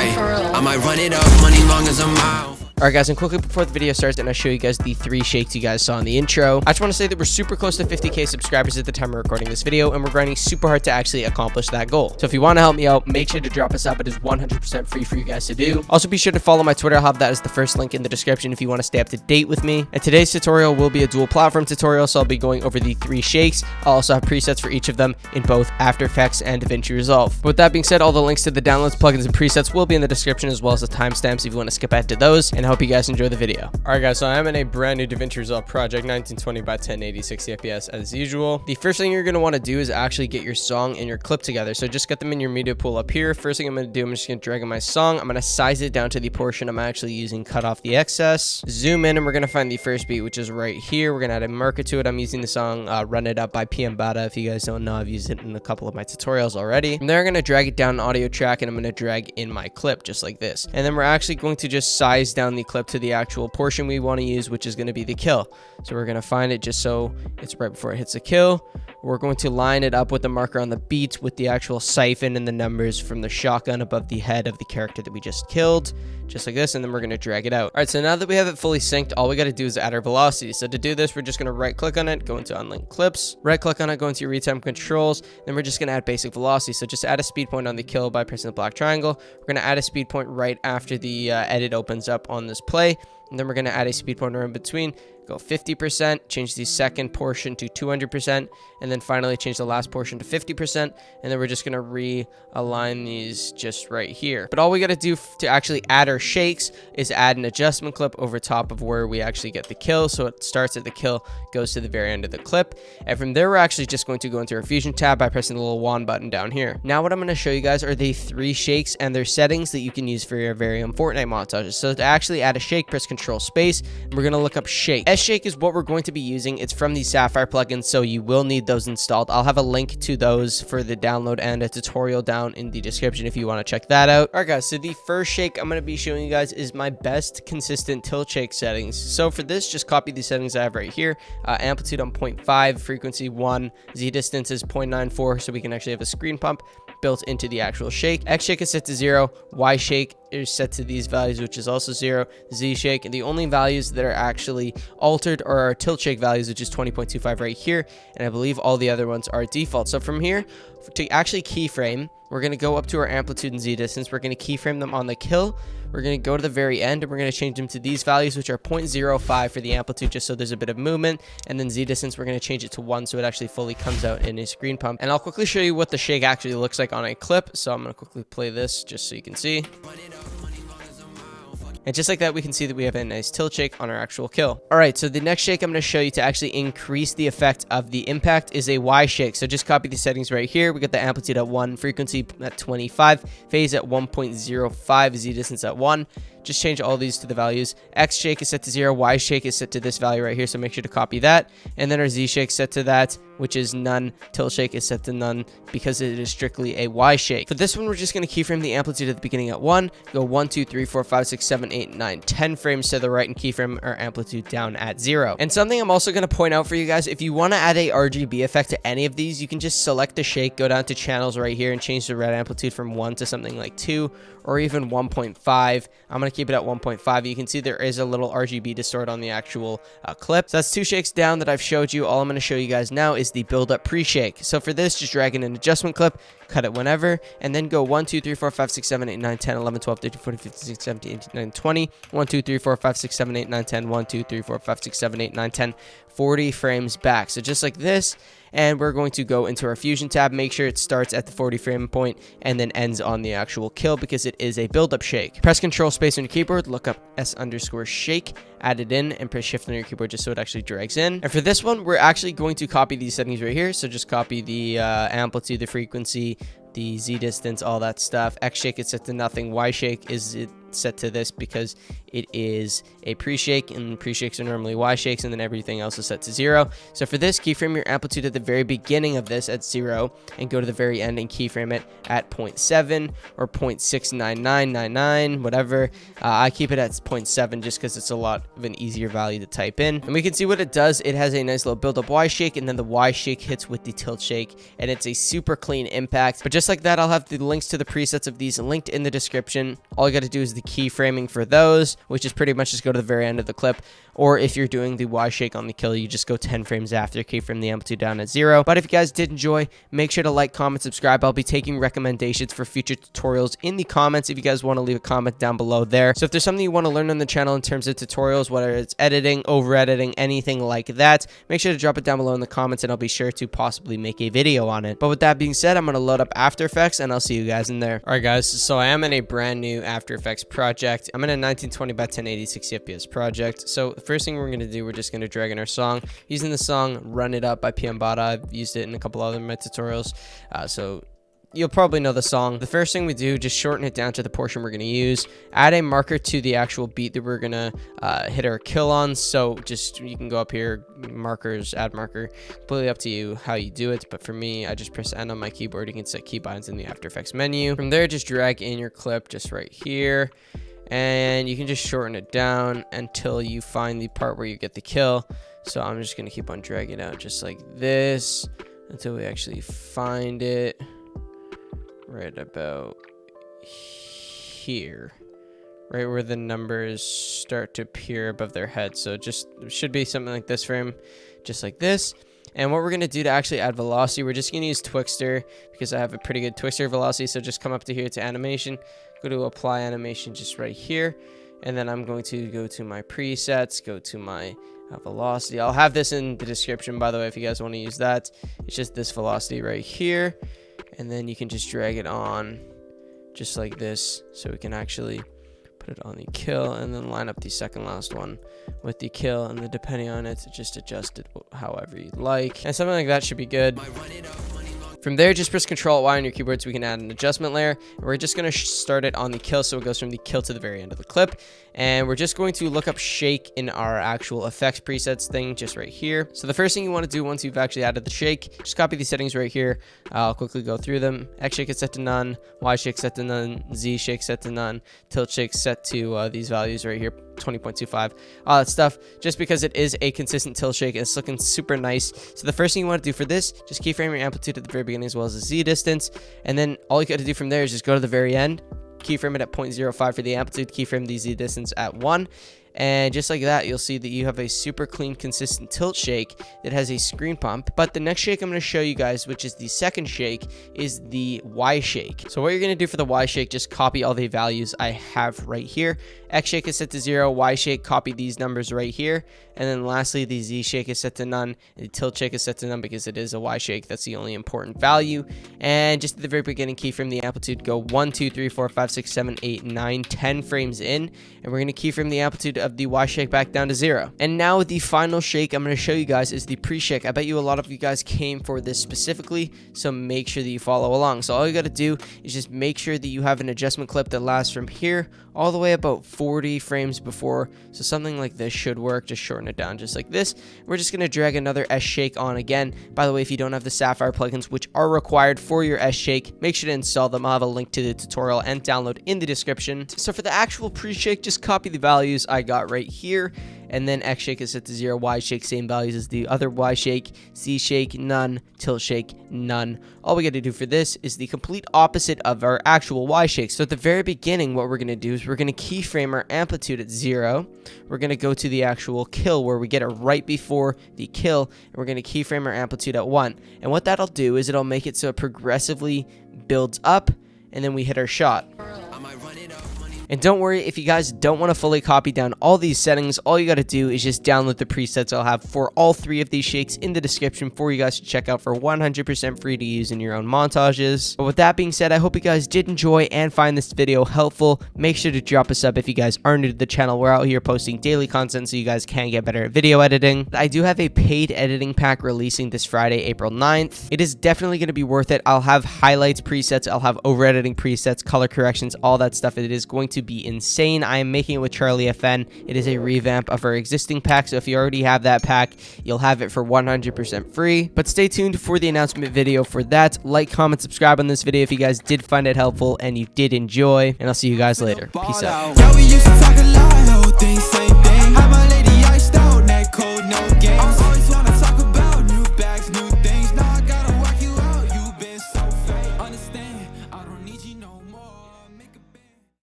Ay, I might run it up, money long as I'm out. Alright guys, and quickly before the video starts, and I'll show you guys the 3 shakes you guys saw in the intro. I just want to say that we're super close to 50k subscribers at the time of recording this video, and we're grinding super hard to actually accomplish that goal. So if you want to help me out, make sure to drop a sub. It is 100% free for you guys to do. Also be sure to follow my Twitter. I'll have that as the first link in the description if you want to stay up to date with me. And today's tutorial will be a dual platform tutorial, so I'll be going over the 3 shakes. I'll also have presets for each of them in both After Effects and Davinci Resolve. But with that being said, all the links to the downloads, plugins, and presets will be in the description, as well as the timestamps if you want to skip ahead to those, and I hope you guys enjoy the video. Alright guys, so I am in a brand new Davinci Resolve project, 1920 by 1080, 60 FPS as usual. The first thing you're going to want to do is actually get your song and your clip together. So just get them in your media pool up here. First thing I'm going to do, I'm just going to drag in my song. I'm going to size it down to the portion I'm actually using, cut off the excess, zoom in, and we're going to find the first beat, which is right here. We're going to add a marker to it. I'm using the song Run It Up by PmBata. If you guys don't know, I've used it in a couple of my tutorials already. From there, I'm going to drag it down an audio track, and I'm going to drag in my clip just like this. And then we're actually going to just size down the clip to the actual portion we want to use, which is going to be the kill. So we're going to find it just so it's right before it hits the kill. We're going to line it up with the marker on the beat with the actual siphon and the numbers from the shotgun above the head of the character that we just killed, just like this, and then we're going to drag it out. All right, so now that we have it fully synced, all we got to do is add our velocity. So to do this, we're just going to right click on it, go into unlinked clips, right click on it, go into your retime controls, then we're just going to add basic velocity. So just add a speed point on the kill by pressing the black triangle. We're going to add a speed point right after the edit opens up on this play. And then we're going to add a speed pointer in between, go 50%, change the second portion to 200%, and then finally change the last portion to 50%, and then we're just going to realign these just right here. But all we got to do to actually add our shakes is add an adjustment clip over top of where we actually get the kill. So it starts at the kill, goes to the very end of the clip, and from there we're actually just going to go into our fusion tab by pressing the little wand button down here. Now what I'm going to show you guys are the 3 shakes and their settings that you can use for your very own Fortnite montages. So to actually add a shake, press Control Space, and we're going to look up shake. S-Shake is what we're going to be using. It's from the Sapphire plugin, so you will need those installed. I'll have a link to those for the download and a tutorial down in the description if you want to check that out. Alright guys, so the first shake I'm going to be showing you guys is my best consistent tilt shake settings. So for this, just copy the settings I have right here. Amplitude on 0.5, frequency 1, Z distance is 0.94, so we can actually have a screen pump built into the actual shake. X-Shake is set to 0, Y-Shake is set to these values, which is also 0, Z-Shake, and the only values that are actually altered are our tilt shake values, which is 20.25 right here, and I believe all the other ones are default. So from here, to actually keyframe, we're going to go up to our amplitude and Z distance. We're going to keyframe them on the kill. We're going to go to the very end, and we're going to change them to these values, which are 0.05 for the amplitude, just so there's a bit of movement. And then Z distance, we're going to change it to 1, so it actually fully comes out in a screen pump. And I'll quickly show you what the shake actually looks like on a clip. So I'm going to quickly play this just so you can see. And just like that, we can see that we have a nice tilt shake on our actual kill. All right, so the next shake I'm going to show you to actually increase the effect of the impact is a Y-Shake. So just copy the settings right here. We got the amplitude at 1, frequency at 25, phase at 1.05, Z distance at 1. Just change all these to the values. X-Shake is set to 0, Y-Shake is set to this value right here, so make sure to copy that. And then our Z-Shake set to that, which is none. Tilt shake is set to none because it is strictly a Y-Shake. For this one, we're just going to keyframe the amplitude at the beginning at 1, go 1, 2, 3, 4, 5, 6, 7, 8, 9, 10 frames to the right, and keyframe our amplitude down at 0. And something I'm also going to point out for you guys, if you want to add a RGB effect to any of these, you can just select the shake, go down to channels right here, and change the red amplitude from 1 to something like 2, or even 1.5. I'm going to keep it at 1.5. You can see there is a little RGB distort on the actual clip. So that's 2 shakes down that I've showed you. All I'm going to show you guys now is the build up pre-shake. So for this, just drag in an adjustment clip, cut it whenever, and then go 1, 2, 3, 4, 5, 6, 7, 8, 9, 10, 11, 12, 13, 14, 15, 16, 17, 18, 19, 20, 1, 2, 3, 4, 5, 6, 7, 8, 9, 10, 1, 2, 3, 4, 5, 6, 7, 8, 9, 10, 40 frames back. So just like this, and we're going to go into our fusion tab, make sure it starts at the 40 frame point and then ends on the actual kill because it is a build-up shake. Press Control Space on your keyboard, look up S_shake, add it in, and press Shift on your keyboard just so it actually drags in. And for this one, we're actually going to copy these settings right here. So just copy the amplitude, the frequency, the Z distance, all that stuff. X-Shake is set to nothing. Y-Shake is set to this because it is a pre-shake, and pre-shakes are normally Y-shakes, and then everything else is set to 0. So for this, keyframe your amplitude at the very beginning of this at 0, and go to the very end and keyframe it at 0.7 or 0.69999, whatever. I keep it at 0.7 just because it's a lot of an easier value to type in. And we can see what it does. It has a nice little build-up Y-shake, and then the Y-shake hits with the tilt shake, and it's a super clean impact. But just like that, I'll have the links to the presets of these linked in the description. All you got to do is the keyframing for those, which is pretty much just go to the very end of the clip. Or if you're doing the Y-shake on the kill, you just go 10 frames after, keyframe the amplitude down at 0. But if you guys did enjoy, make sure to like, comment, subscribe. I'll be taking recommendations for future tutorials in the comments if you guys want to leave a comment down below there. So if there's something you want to learn on the channel in terms of tutorials, whether it's editing, over editing, anything like that, make sure to drop it down below in the comments, and I'll be sure to possibly make a video on it. But with that being said, I'm going to load up After Effects, and I'll see you guys in there. Alright guys, so I am in a brand new After Effects project. I'm in a 1920 by 1080 60 FPS project. So the first thing we're going to do, we're just going to drag in our song. Using the song Run It Up by PmBata. I've used it in a couple other of my tutorials. So you'll probably know the song. The first thing we do, just shorten it down to the portion we're going to use. Add a marker to the actual beat that we're going to hit our kill on. So just, you can go up here, markers, add marker. Completely up to you how you do it. But for me, I just press N on my keyboard. You can set keybinds in the After Effects menu. From there, just drag in your clip just right here. And you can just shorten it down until you find the part where you get the kill. So I'm just going to keep on dragging it out just like this until we actually find it right about here, right where the numbers start to appear above their head. So it should be something like this frame, just like this. And what we're going to do to actually add velocity, we're just going to use Twixtor because I have a pretty good Twixtor velocity. So just come up to here to animation, go to apply animation just right here. And then I'm going to go to my presets, go to my velocity. I'll have this in the description, by the way, if you guys want to use that. It's just this velocity right here. And then you can just drag it on just like this. So we can actually put it on the kill and then line up the second last one with the kill, and then depending on it, just adjust it however you like, and something like that should be good. From there, just press Ctrl-Y on your keyboard so we can add an adjustment layer. We're just going to start it on the kill, so it goes from the kill to the very end of the clip. And we're just going to look up shake in our actual effects presets thing just right here. So the first thing you want to do once you've actually added the shake, just copy these settings right here. I'll quickly go through them. X shake is set to none, Y shake set to none, Z shake set to none, tilt shake set to these values right here, 20.25, all that stuff, just because it is a consistent tilt shake and it's looking super nice. So the first thing you want to do for this, just keyframe your amplitude at the very beginning as well as the Z distance, and then all you got to do from there is just go to the very end, keyframe it at 0.05 for the amplitude, keyframe the Z distance at 1, and just like that, you'll see that you have a super clean, consistent tilt shake that has a screen pump. But the next shake I'm going to show you guys, which is the second shake, is the Y shake. So what you're going to do for the Y shake, just copy all the values I have right here. X shake is set to 0, Y shake, copy these numbers right here. And then lastly, the Z shake is set to none. The tilt shake is set to none because it is a Y shake. That's the only important value. And just at the very beginning, keyframe the amplitude, go 1, 2, 3, 4, 5, 6, 7, 8, 9, 10 frames in. And we're going to keyframe the amplitude of the Y shake back down to 0. And now the final shake I'm going to show you guys is the pre-shake. I bet you a lot of you guys came for this specifically, so make sure that you follow along. So all you got to do is just make sure that you have an adjustment clip that lasts from here all the way about 40 frames before. So something like this should work. Just shorten it down just like this. We're just going to drag another S shake on again. By the way, if you don't have the Sapphire plugins, which are required for your S shake, make sure to install them. I'll have a link to the tutorial and download in the description. So for the actual pre-shake, just copy the values I got right here, and then X shake is set to 0, Y shake same values as the other Y shake, Z shake none, tilt shake none. All we got to do for this is the complete opposite of our actual Y shake. So at the very beginning, what we're going to do is we're going to keyframe our amplitude at 0. We're going to go to the actual kill where we get it right before the kill, and we're going to keyframe our amplitude at 1. And what that'll do is it'll make it so it progressively builds up, and then we hit our shot. And don't worry, if you guys don't want to fully copy down all these settings, all you got to do is just download the presets I'll have for all 3 of these shakes in the description for you guys to check out for 100% free to use in your own montages. But with that being said, I hope you guys did enjoy and find this video helpful. Make sure to drop a sub if you guys are new to the channel. We're out here posting daily content so you guys can get better at video editing. I do have a paid editing pack releasing this Friday, April 9th. It is definitely going to be worth it. I'll have highlights presets, I'll have over editing presets, color corrections, all that stuff. It is going to to be insane. I am making it with Charlie FN. It is a revamp of our existing pack, so if you already have that pack, you'll have it for 100% free. But stay tuned for the announcement video for that. Like, comment, subscribe on this video if you guys did find it helpful and you did enjoy, and I'll see you guys later. Peace out. Yeah, we used to talk a lot, whole thing same.